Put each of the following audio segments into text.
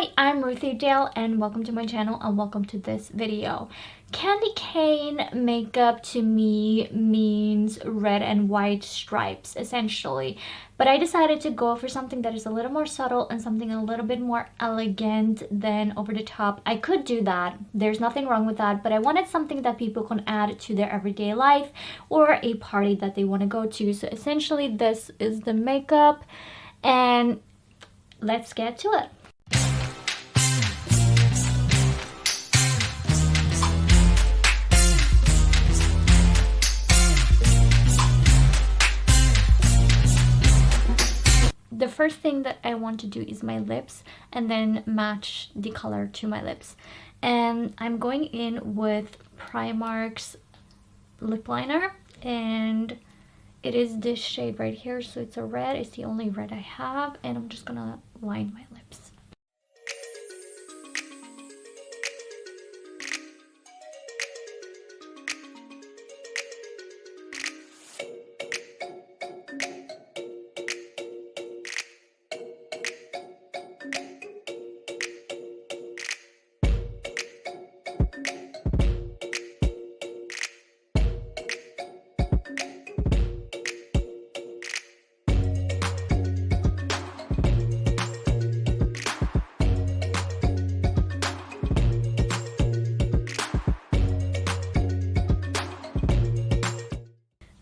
Hi, I'm Ruthie Dahle and welcome to my channel and welcome to this video. Candy cane makeup to me means red and white stripes essentially, but I decided to go for something that is a little more subtle and something a little bit more elegant than over the top. I could do that, there's nothing wrong with that, but I wanted something that people can add to their everyday life or a party that they want to go to. So essentially this is the makeup and let's get to it. The first thing that I want to do is my lips and then match the color to my lips. And I'm going in with Primark's lip liner and it is this shade right here. So it's a red, it's the only red I have, and I'm just gonna line my lips.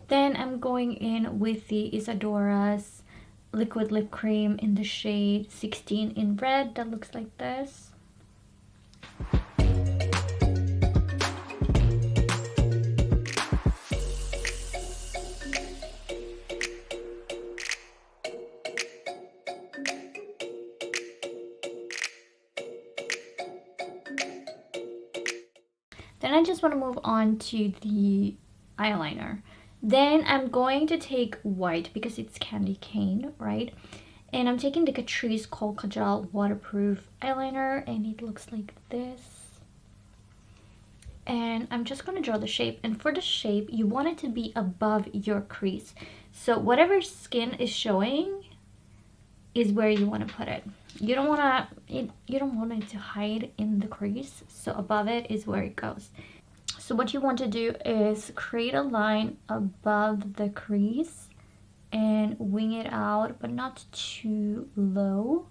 Then I'm going in with the Isadora's liquid lip cream in the shade 16 in red. That looks like this. Then I just want to move on to the eyeliner. Then I'm going to take white because it's candy cane, right? And I'm taking the Catrice Kohl Kajal waterproof eyeliner and it looks like this. And I'm just going to draw the shape. And for the shape, you want it to be above your crease. So whatever skin is showing is where you want to put it. You don't want it to hide in the crease. So above it is where it goes. So what you want to do is create a line above the crease and wing it out, but not too low.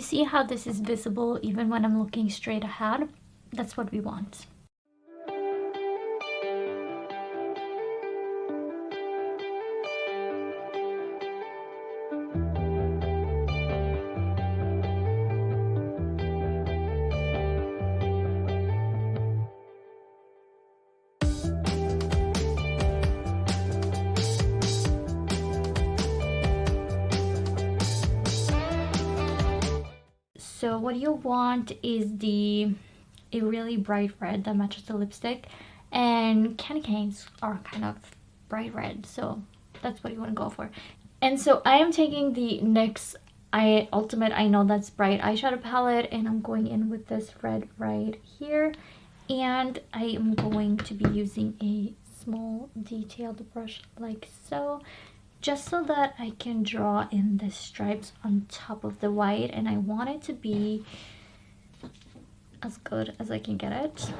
See how this is visible even when I'm looking straight ahead? That's what we want. So what you want is a really bright red that matches the lipstick, and candy canes are kind of bright red, so that's what you want to go for. And so I am taking the NYX Ultimate I Know That's Bright eyeshadow palette and I'm going in with this red right here, and I am going to be using a small detailed brush like so, just so that I can draw in the stripes on top of the white, and I want it to be as good as I can get it.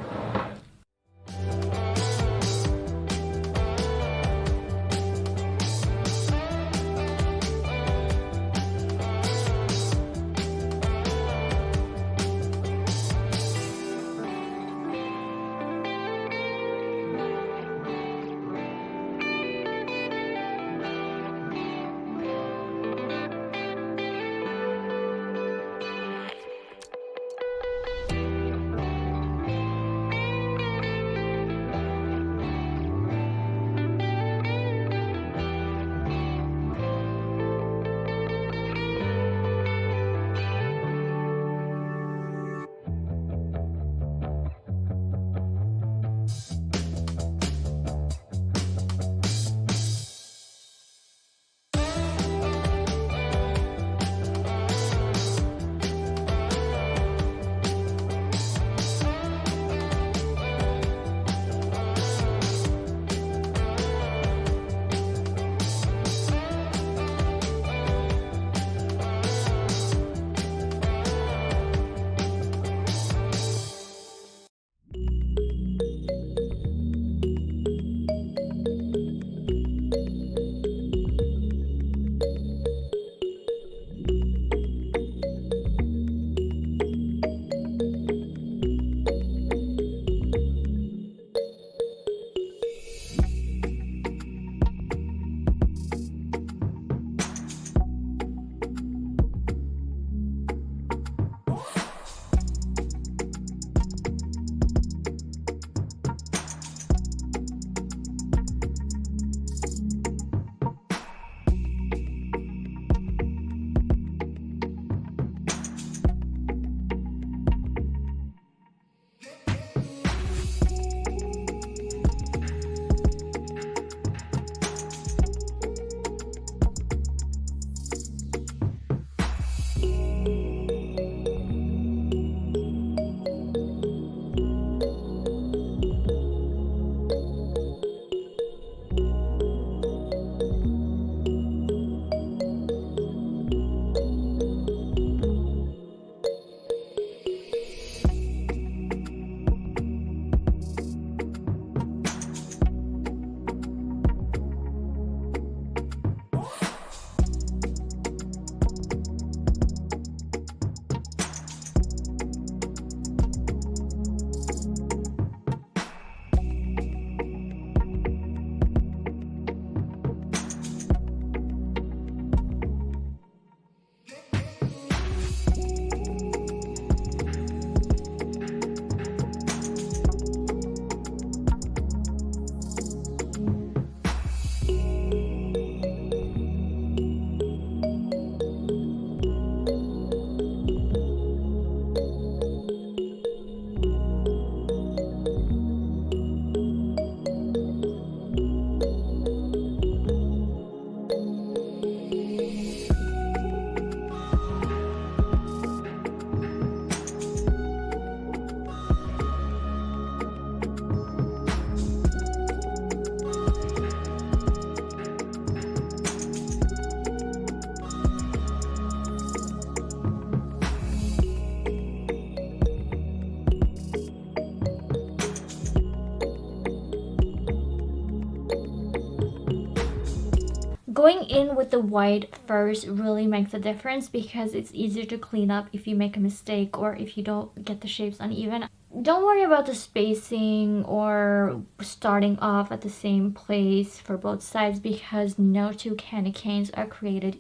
Going in with the white first really makes a difference because it's easier to clean up if you make a mistake or if you don't get the shapes uneven. Don't worry about the spacing or starting off at the same place for both sides because no two candy canes are created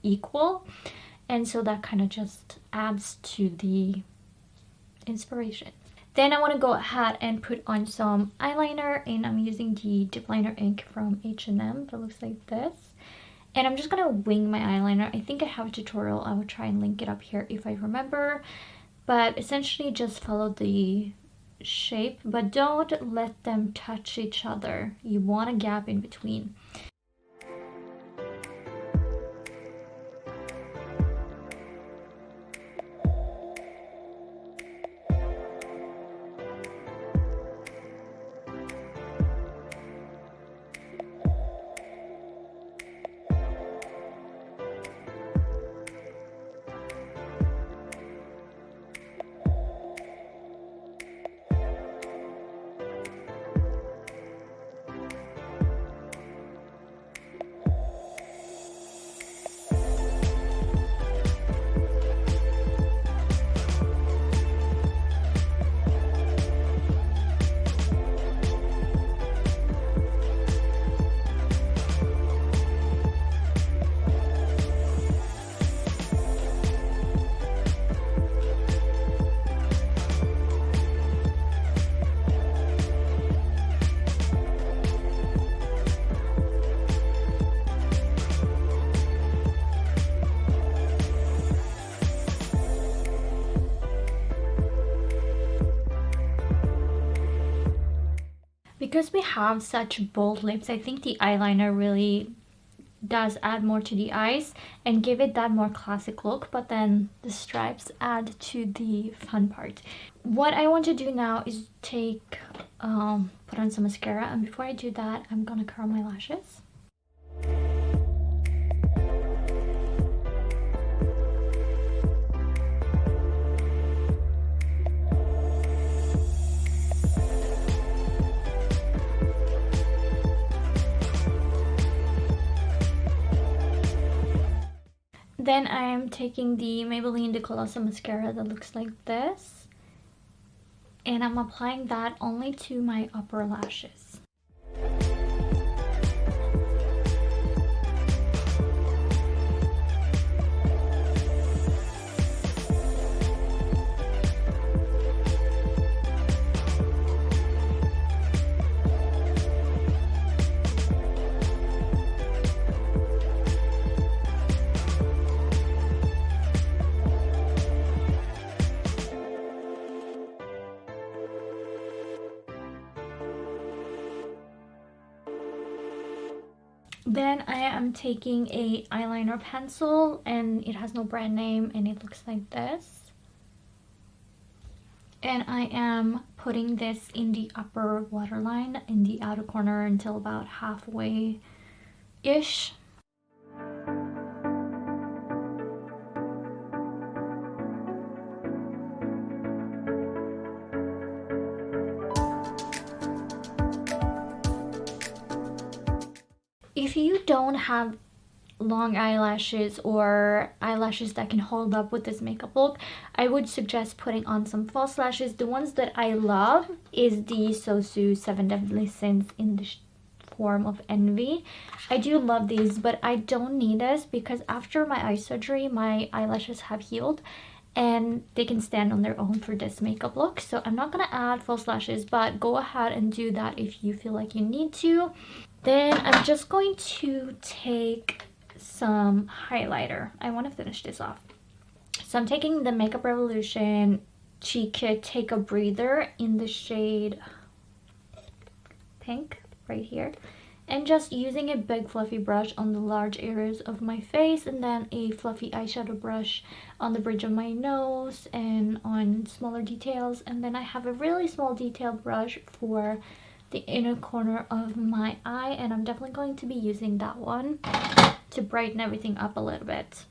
equal, and so that kind of just adds to the inspiration. Then I want to go ahead and put on some eyeliner, and I'm using the Dipliner Ink from H&M that looks like this. And I'm just going to wing my eyeliner. I think I have a tutorial. I will try and link it up here if I remember. But essentially just follow the shape, but don't let them touch each other. You want a gap in between. Because we have such bold lips, I think the eyeliner really does add more to the eyes and give it that more classic look, but then the stripes add to the fun part. What I want to do now is put on some mascara, and before I do that, I'm gonna curl my lashes. Then I am taking the Maybelline The Colossal mascara that looks like this, and I'm applying that only to my upper lashes. Then I am taking a eyeliner pencil, and it has no brand name, and it looks like this. And I am putting this in the upper waterline in the outer corner until about halfway-ish. If you don't have long eyelashes or eyelashes that can hold up with this makeup look, I would suggest putting on some false lashes. The ones that I love is the Sosu 7 Deadly Sins in the form of Envy. I do love these, but I don't need this because after my eye surgery, my eyelashes have healed and they can stand on their own for this makeup look. So I'm not gonna add false lashes, but go ahead and do that if you feel like you need to. Then I'm just going to take some highlighter. I want to finish this off. So I'm taking the Makeup Revolution Cheek Kit Take a Breather in the shade Pink right here. And just using a big fluffy brush on the large areas of my face, and then a fluffy eyeshadow brush on the bridge of my nose and on smaller details. And then I have a really small detail brush for the inner corner of my eye, and I'm definitely going to be using that one to brighten everything up a little bit.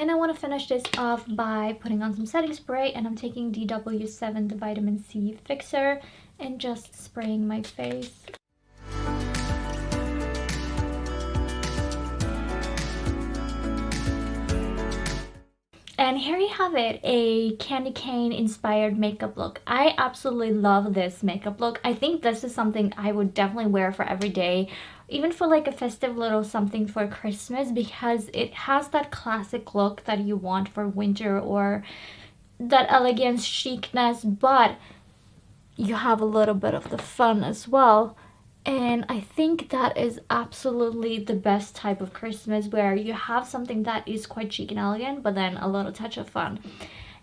then I want to finish this off by putting on some setting spray, and I'm taking DW7, the Vitamin C Fixer, and just spraying my face. And here you have it, a candy cane inspired makeup look. I absolutely love this makeup look. I think this is something I would definitely wear for every day, even for like a festive little something for Christmas, because it has that classic look that you want for winter, or that elegance, chicness, but you have a little bit of the fun as well. And I think that is absolutely the best type of Christmas, where you have something that is quite chic and elegant, but then a little touch of fun.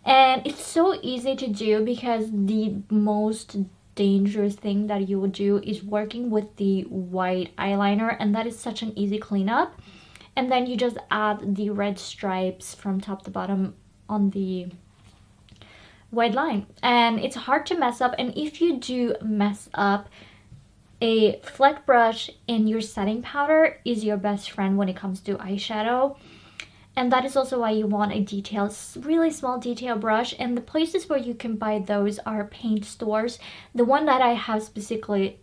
And it's so easy to do, because the most dangerous thing that you would do is working with the white eyeliner, and that is such an easy cleanup. And then you just add the red stripes from top to bottom on the white line, and it's hard to mess up. And if you do mess up, a fleck brush and your setting powder is your best friend when it comes to eyeshadow. And that is also why you want a detail, really small detail brush. And the places where you can buy those are paint stores. The one that I have specifically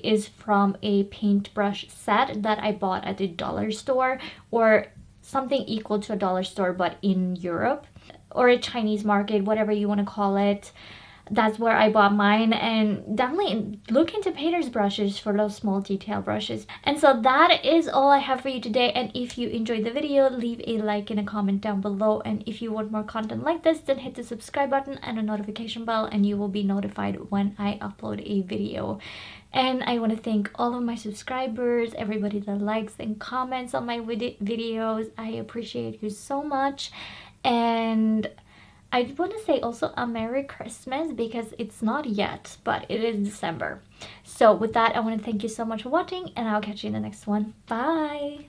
is from a paintbrush set that I bought at the dollar store, or something equal to a dollar store but in Europe, or a Chinese market, whatever you want to call it. That's where I bought mine. And definitely look into painter's brushes for those small detail brushes. And so that is all I have for you today. And if you enjoyed the video, leave a like and a comment down below. And if you want more content like this, then hit the subscribe button and a notification bell, and you will be notified when I upload a video. And I want to thank all of my subscribers, everybody that likes and comments on my videos. I appreciate you so much. And I want to say also a Merry Christmas, because it's not yet, but it is December. So with that, I want to thank you so much for watching, and I'll catch you in the next one. Bye!